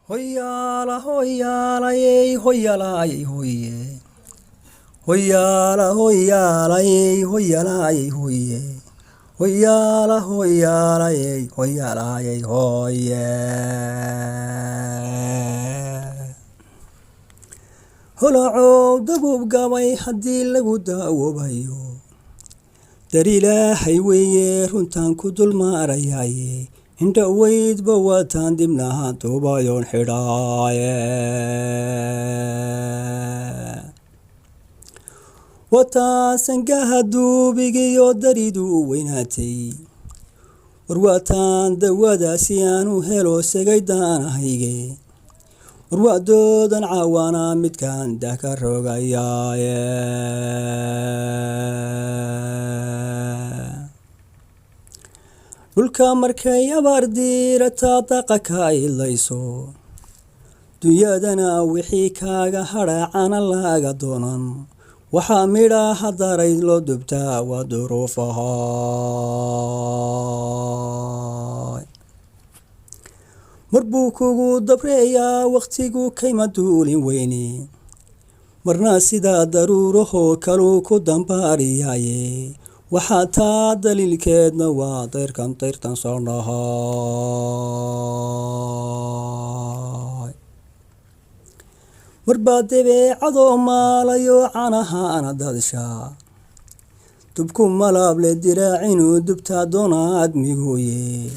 Hoyala hoyala yey hoyala yey hoye. Hoyala hoyala yey hoyala yey hoye. Hoyala hoyala yey hoyala yey hoye. Holaco dabub gabay haddii lagu daawobayo. Dar Ilaahay weeye runtaan ku dul maarayaaye. Inta weydba waataan dibnaha tuubayoon xidhaaye. Wataan sangaha duubigiyo daridu weynaatay. War waataan dawadaasi aanu helo sagaydaanahayge. War waadoodan caawana midkaan dah ka rogayaaye. Dhulka markay abaar diirataa daqa ka ilayso. Dunyadana wixii kaaga hadhaacana laga doonan. Waxaa midhaha darayd loo dubtaa waa duruufaha. Mar buu kugu dabreeyaa waqtigu kayma duulin weyne. Marna sidaa daruuraho kaluu ku dambaariyaaye. Waxaa taa daliilkeedna waa dayrtan soo nahay. Marbaa dabeecadoo maalayo canahaana dadshaa. Dubku malaable diraacinu dubtaa doona admigooye.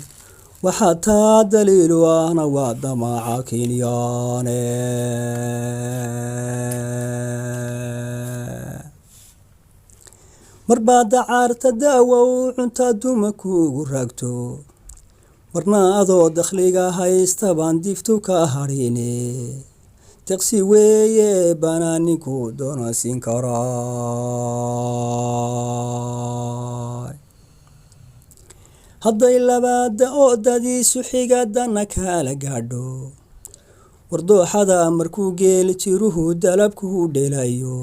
Waxaa taa daliilu ahna waa damaaca Kenyaane. Marbaa dacaarta daawow cunta duma kuugu raagto. Marna adoo dakhliga haysta baan diftu ka hadhine. Taqsi weeye banaaninku doona siin karaa. Hadday labaada oo dadiisu xigadana kala gaadho. Wardooxada markuu geeli jiruhu dalabku dhelayo.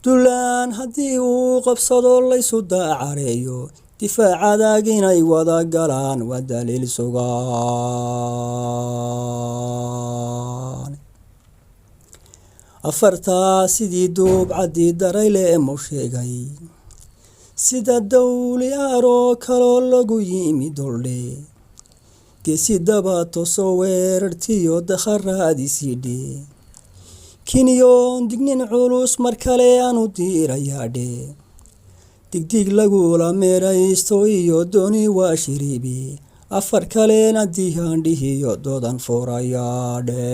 Dulaan haddii uu qabsado laysu daacareeyo. Difaacadaag inay wada galaan waa daliil sugan. Afartaa sidii duub caddii darayle mau sheegay. Sida dawli aaroo kaloo lagu yimi doldhe. Geesi daba toosoo weerartiyo dakharaadiisiidhe. Kinyoon dignin culus mar kale aanu diirayaadhe. Digdig lagula meeraysto iyo dooni waa shiribi. Afar kalena dihandhihiyo doodan furayaadhe.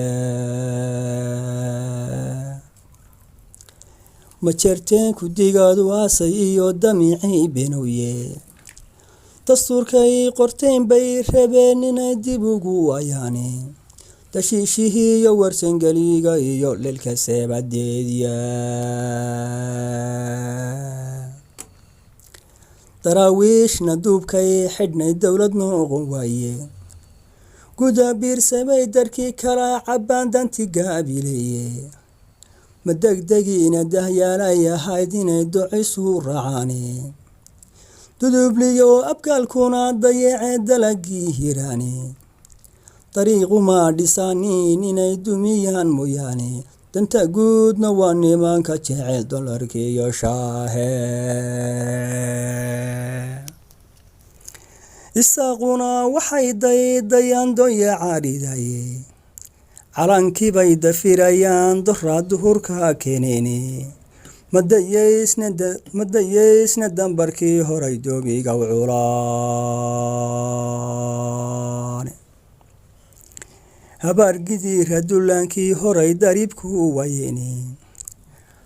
Ma jeerteen ku digaadu aasay iyo damicii benowye. Dastuurkay qorteen bay rabeen inay dib ugu ayaane. Dashiishihii iyo warsangeliga iyo lilka seebadeediya. Daraawiishna duubkay xidhnay dowlad noqon waaye. Guda biirsamay darkii kala cabbaan danti gaabileeye. Ma degdegiina dahyaalay ahayd inay ducisu raacane. Dudubliyo abkaalkuna dayacee dalagii hiraane. Dariiquma dhisaanin inay dumiyaan mooyaane. Danta guudna waa nimanka jecel dolarkiiyo shaahe. Isaaquna waxay daydayaan doya caadhidaye. Calankii bay dafirayaan doraa duhurka keeneene. Madayeysna dambarkii horay doobiga u culaan. Habaar gidiira dulaankii horay daribku wayeene.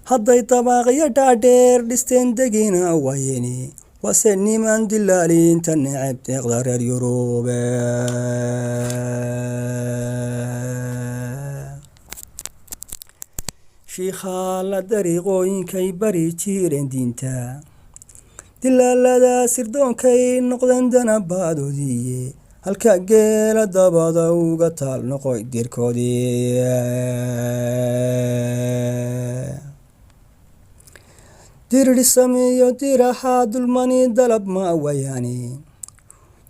Hadday dabaaqyo dhaadheer dhisteen degina wayeene. Wase niman dilaalinta neceb deeqda reer Yurube. Shiikha la dariiqooyinkay bari jireen diinta. Dilaalada sirdoonkay noqdeen danabaadoodiiye. Halka geela dabada uga taal noqoy dirkoodii. Diridhisamiyo diraha dulmani dalab ma wayaane.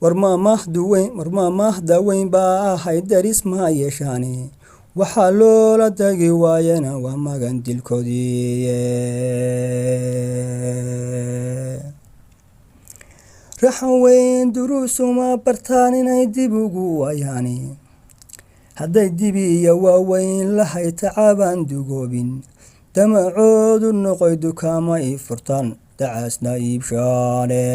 warmaamahda weyn baa ahayd daris ma yeeshaane waxaa loola tagi waayana waa magan dilkoodii raxan weyn duruusuma bartaan inay dib ugu waayaane hadday dibiya waaweyn lahay tacaabaan dugoobin damacoodu noqoy dukaama i furtaan dacaasna iibshaane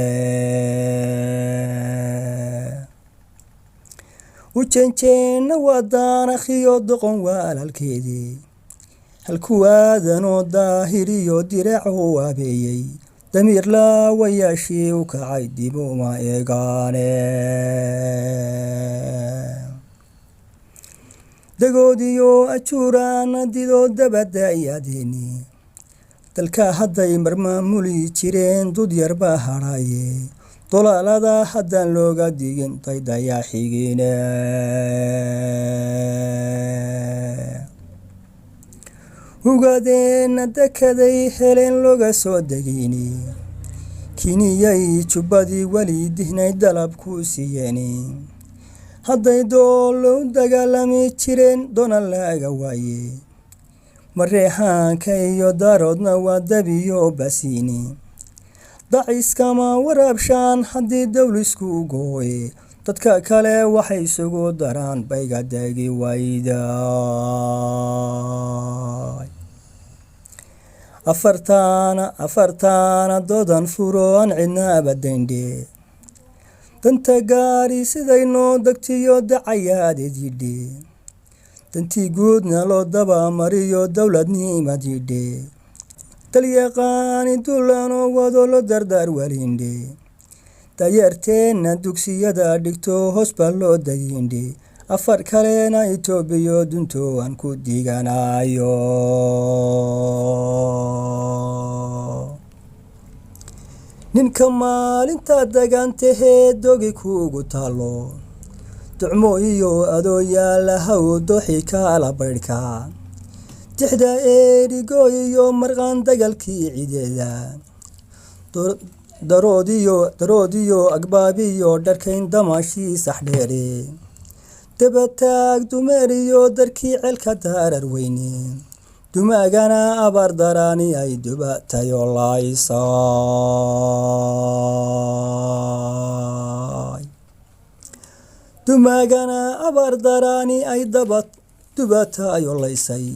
ujanjeenna waa daanakhiyo doqon walaalkeedii halkuwaadanoo daahiriyo diraaco waabeeyey damiir laawayaashii u kacay dib uma eegaane dagoodiyo ajuuraana didoo dabadda iyaadeeni dalka hadday marmaamuli jireen dud yarbaa hadhaaye dolaalada haddaan looga digin daydayaa xigiine ugaadeenna dekaday heleen looga soo degayni kiniyay jubbadii weli dihnay dalabku siiyeeni hadday doollo u dagaalami jireen doonal laaga waaye mareexaanka iyo daaroodna waa dabiyo basiini daciskama waraabshaan haddii dawlisku gooye dadka kale waxay isugu daraan bayga dagi wayday afartaana doodan furo aan cidna abadayndhe danta gaari siday noo degtiyo dacayaaded yidhe dantii guudna loo daba mariyo dowladnimad yidhe dalyaqaani dulanoo wado lo dardaar walindhe dayeerteenna dugsiyada dhigto hoos baa loo dayindhe afar kalena itoobiyo dunto aan ku diganayo ninka maalinta dagantahee dogi kuugu taalo ducmo iyo adoo yaala haw doxi kaala baydhka tixda eerigo iyo marqaan dagalkii cideeda daroodiyo agbaabiyo dharkayn damashii saxdheere dabataag dumeeriyo darkii celka daarar weyne dumaagana abaar daraani ay dubatayo laysay dumaagana abaar daraani ay dubatayo laysay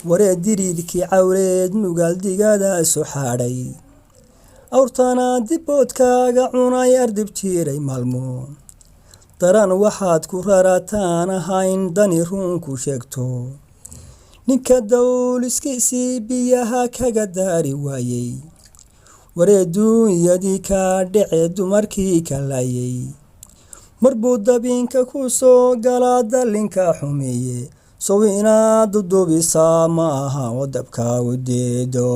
waree diriirkii cawreed nugaal digada isu xaadhay awrtana dibboodkaaga cunay ardib jiray maalmo daran waxaad ku rarataan ahayn dani runku sheegto ninka dawliskiisii biyaha kaga daari waayey waree duunyadii kaa dhece dumarkii ka laayay marbuu dabinka ku soo galaa dallinka xumeeye sow inaad dudubisaa ma aha wadabka udiido